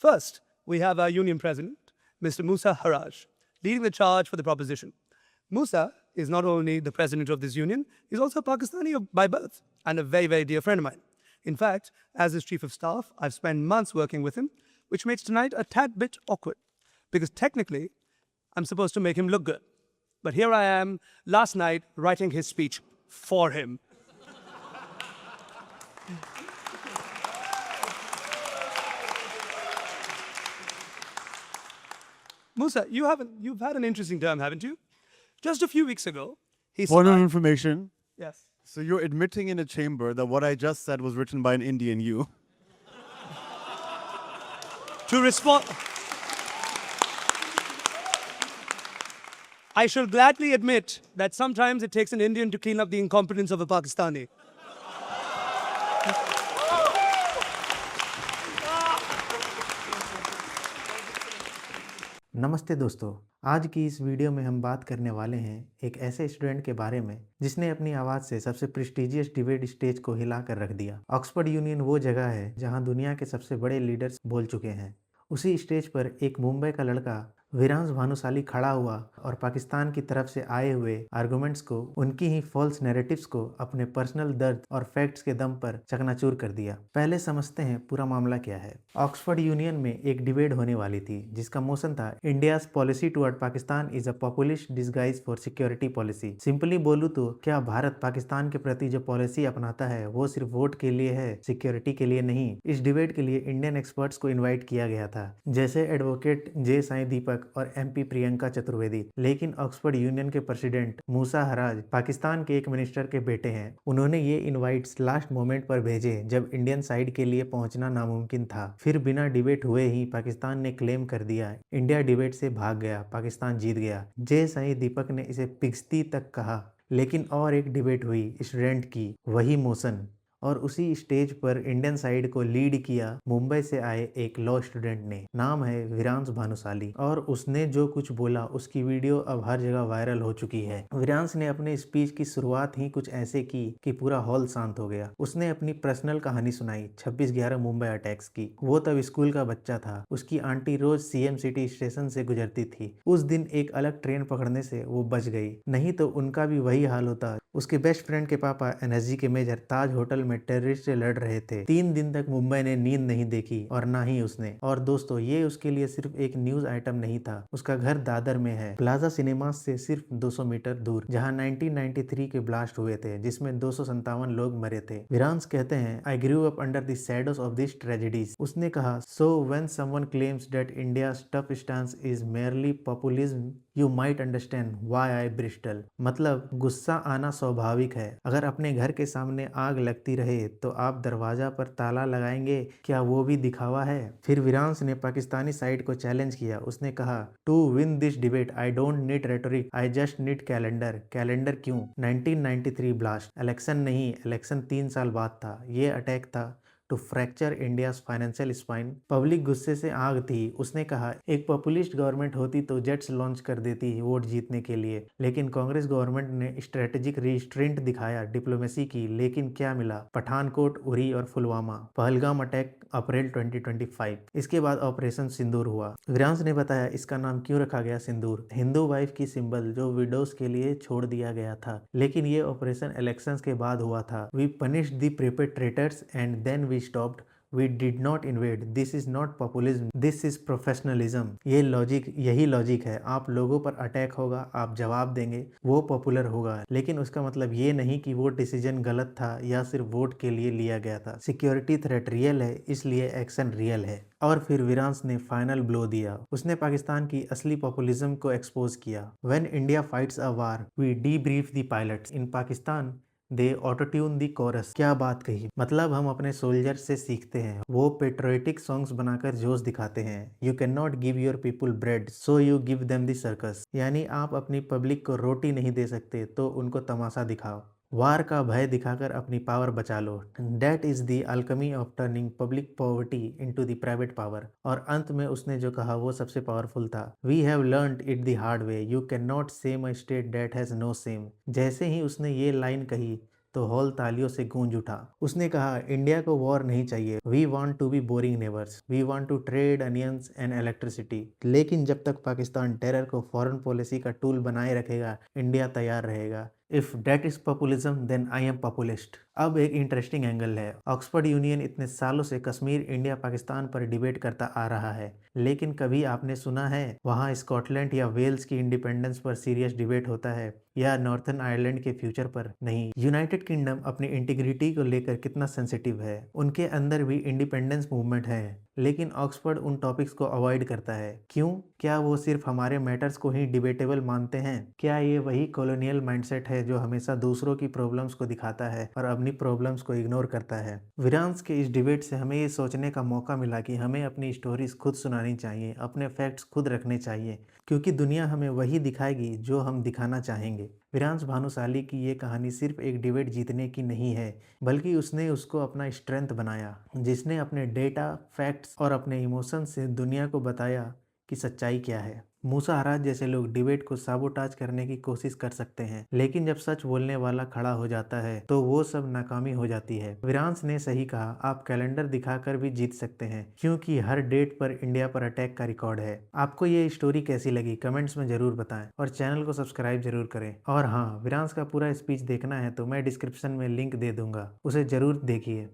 First, we have our union president, Mr. Musa Haraj, leading the charge for the proposition. Musa is not only the president of this union, he's also a Pakistani by birth and a very, very dear friend of mine. In fact, as his chief of staff, I've spent months working with him, which makes tonight a tad bit awkward, because technically, I'm supposed to make him look good. But here I am, last night, writing his speech for him. Musa, you've had an interesting term, haven't you? Just a few weeks ago, he Point of said, information. yes. So you're admitting in a chamber that what I just said was written by an Indian you. To respond, I shall gladly admit that sometimes it takes an Indian to clean up the incompetence of a Pakistani. नमस्ते दोस्तों, आज की इस video में हम बात करने वाले हैं एक ऐसे स्टूडेंट के बारे में जिसने अपनी आवाज़ से सबसे प्रेस्टिजियस डिबेट स्टेज को हिला कर रख दिया। ऑक्सफोर्ड यूनियन वो जगह है जहां दुनिया के सबसे बड़े लीडर्स बोल चुके हैं। उसी स्टेज पर एक मुंबई का लड़का वीरांश भानुशाली खड़ा हुआ और पाकिस्तान की तरफ से आए हुए आर्गुमेंट्स को, उनकी ही फॉल्स नैरेटिव्स को अपने पर्सनल दर्द और फैक्ट्स के दम पर चकनाचूर कर दिया। पहले समझते हैं पूरा मामला क्या है। ऑक्सफोर्ड यूनियन में एक डिबेट होने वाली थी जिसका मोशन था India's policy toward Pakistan is a populist disguise for security policy. Simply बोलूं तो क्या भारत पाकिस्तान के प्रति जो पॉलिसी अपनाता है वो सिर्फ वोट के लिए है, सिक्योरिटी के लिए नहीं। इस डिबेट के लिए इंडियन एक्सपर्ट्स को इन्वाइट किया गया था, जैसे एडवोकेट जे साई दीपक और एमपी प्रियंका चतुर्वेदी। लेकिन ऑक्सफोर्ड यूनियन के प्रेसिडेंट मूसा हराज पाकिस्तान के एक मिनिस्टर के बेटे हैं। उन्होंने ये इनवाइट्स लास्ट मोमेंट पर भेजे जब इंडियन साइड के लिए पहुंचना नामुमकिन था। फिर बिना डिबेट हुए ही पाकिस्तान ने क्लेम कर दिया इंडिया डिबेट से भाग गया, पाकिस्तान जीत गया। जय साई दीपक ने इसे पिघस्ती तक कहा। लेकिन और एक डिबेट हुई स्टूडेंट की, वही मोशन, और उसी स्टेज पर इंडियन साइड को लीड किया मुंबई से आए एक लॉ स्टूडेंट ने। नाम है वीरांश भानुशाली, और उसने जो कुछ बोला उसकी वीडियो अब हर जगह वायरल हो चुकी है। वीरांश ने अपने स्पीच की शुरुआत ही कुछ ऐसे की कि पूरा हॉल शांत हो गया। उसने अपनी पर्सनल कहानी सुनाई 26/11 मुंबई अटैक्स की। वो तब स्कूल का बच्चा था। उसकी आंटी रोज सीएम सिटी स्टेशन से गुजरती थी। उस दिन एक अलग ट्रेन पकड़ने से वो बच गई, नहीं तो उनका भी वही हाल होता। उसके बेस्ट फ्रेंड के पापा एनएसजी के मेजर ताज होटल में टेररिस्ट से लड़ रहे थे। 3 दिन तक मुंबई ने नींद नहीं देखी और ना ही उसने। और दोस्तों, ये उसके लिए सिर्फ एक न्यूज आइटम नहीं था। उसका घर दादर में है, प्लाजा सिनेमास से सिर्फ 200 मीटर दूर, जहां 1993 के ब्लास्ट हुए थे जिसमें 257 लोग मरे थे। वीरांश कहते हैं, I grew up under the shadows of this tragedies. उसने कहा, so when someone claims that India's tough stance is merely populism, you might understand why I bristle. मतलब गुस्सा आना स्वाभाविक है। अगर अपने घर के सामने आग लगती रहे तो आप दरवाजा पर ताला लगाएंगे, क्या वो भी दिखावा है? फिर वीरांश ने पाकिस्तानी साइड को चैलेंज किया। उसने कहा, to win this debate I don't need rhetoric, I just need calendar. Calendar क्यों? 1993 ब्लास्ट, इलेक्शन नहीं, इलेक्शन 3 साल बाद था। ये अटैक था to fracture India's financial spine. Public गुस्से से आग थी। उसने कहा, एक पॉपुलिस्ट गवर्नमेंट होती तो जेट्स लॉन्च कर देती वोट जीतने के लिए, लेकिन कांग्रेस गवर्नमेंट ने स्ट्रेटेजिक रिस्ट्रेंट दिखाया, डिप्लोमेसी की। लेकिन क्या मिला? पठानकोट, उरी और पुलवामा, पहलगाम अटैक अप्रैल 2025। इसके बाद ऑपरेशन सिंदूर हुआ। वीरांश ने बताया इसका नाम क्यों रखा गया सिंदूर। हिंदू वाइफ की सिंबल जो विडोज के लिए छोड़ दिया गया था। लेकिन ये ऑपरेशन इलेक्शंस के बाद हुआ था। We punished the perpetrators and then we stopped. We did not invade. This is not populism. This is professionalism. यही लॉजिक है। आप लोगों पर अटैक होगा, आप जवाब देंगे, वो पॉपुलर होगा, लेकिन उसका मतलब ये नहीं कि वो डिसीजन गलत था या सिर्फ वोट के लिए लिया गया था। सिक्योरिटी थ्रेट रियल है, इसलिए एक्शन रियल है। और फिर वीरांश ने फाइनल ब्लो दिया। उसने पाकिस्तान की असली पॉपुलिज्म को एक्सपोज किया। When India fights a war, we debrief the pilots. In Pakistan, they auto tune the chorus. क्या बात कही। मतलब हम अपने सोल्जर से सीखते हैं। वो पेट्रियोटिक सॉन्ग्स बनाकर जोश दिखाते हैं। You can not give your people bread, so you give them the circus. यानी आप अपनी पब्लिक को रोटी नहीं दे सकते तो उनको तमाशा दिखाओ। वार का भय दिखाकर अपनी पावर बचा लो। That is the alchemy of turning public poverty into the private power. और अंत में उसने जो कहा वो सबसे पावरफुल था। We have learned it the hard way. You cannot shame a state that has no shame. जैसे ही उसने ये लाइन कही, तो हॉल तालियों से गूंज उठा। उसने कहा, इंडिया को वॉर नहीं चाहिए, we want to be boring neighbours, we want to trade onions and electricity. लेकिन जब तक पाकिस्तान टेरर को फॉरेन पॉलिसी का टूल बनाए रखेगा, इंडिया तैयार रहेगा। If that is populism then I am populist. अब एक इंटरेस्टिंग एंगल है। ऑक्सफोर्ड यूनियन इतने सालों से कश्मीर, इंडिया, पाकिस्तान पर डिबेट करता आ रहा है, लेकिन कभी आपने सुना है वहाँ स्कॉटलैंड या वेल्स की इंडिपेंडेंस पर सीरियस डिबेट होता है, या नॉर्थन आयरलैंड के फ्यूचर पर? नहीं। यूनाइटेड किंगडम अपनी इंटीग्रिटी को लेकर कितना सेंसिटिव है, उनके अंदर भी इंडिपेंडेंस मूवमेंट है, लेकिन ऑक्सफोर्ड उन टॉपिक्स को अवॉइड करता है। क्यों? क्या वो सिर्फ हमारे मैटर्स को ही डिबेटेबल मानते हैं? क्या ये वही कॉलोनियल माइंडसेट है जो हमेशा दूसरों की प्रॉब्लम्स को दिखाता है और अपनी प्रॉब्लम्स को इग्नोर करता है? विरांस के इस डिबेट से हमें ये सोचने का मौका मिला कि हमें अपनी स्टोरीज खुद सुनानी चाहिए, अपने फैक्ट्स खुद रखने चाहिए, क्योंकि दुनिया हमें वही दिखाएगी जो हम दिखाना चाहेंगे। विरांस भानुशाली की ये कहानी सिर्फ एक डिबेट जीतने की नहीं है, बल्कि उसने उसको अपना स्ट्रेंथ बनाया, जिसने अपने डेटा, फैक्ट्स और अपने इमोशन से दुनिया को बताया कि सच्चाई क्या है। मूसा हराज जैसे लोग डिबेट को साबोटाज करने की कोशिश कर सकते हैं, लेकिन जब सच बोलने वाला खड़ा हो जाता है तो वो सब नाकामी हो जाती है। विरांस ने सही कहा, आप कैलेंडर दिखाकर भी जीत सकते हैं, क्योंकि हर डेट पर इंडिया पर अटैक का रिकॉर्ड है। आपको ये स्टोरी कैसी लगी कमेंट्स में जरूर बताएं और चैनल को सब्सक्राइब जरूर करें। और हाँ, विरांस का पूरा स्पीच देखना है तो मैं डिस्क्रिप्शन में लिंक दे दूंगा, उसे जरूर देखिए।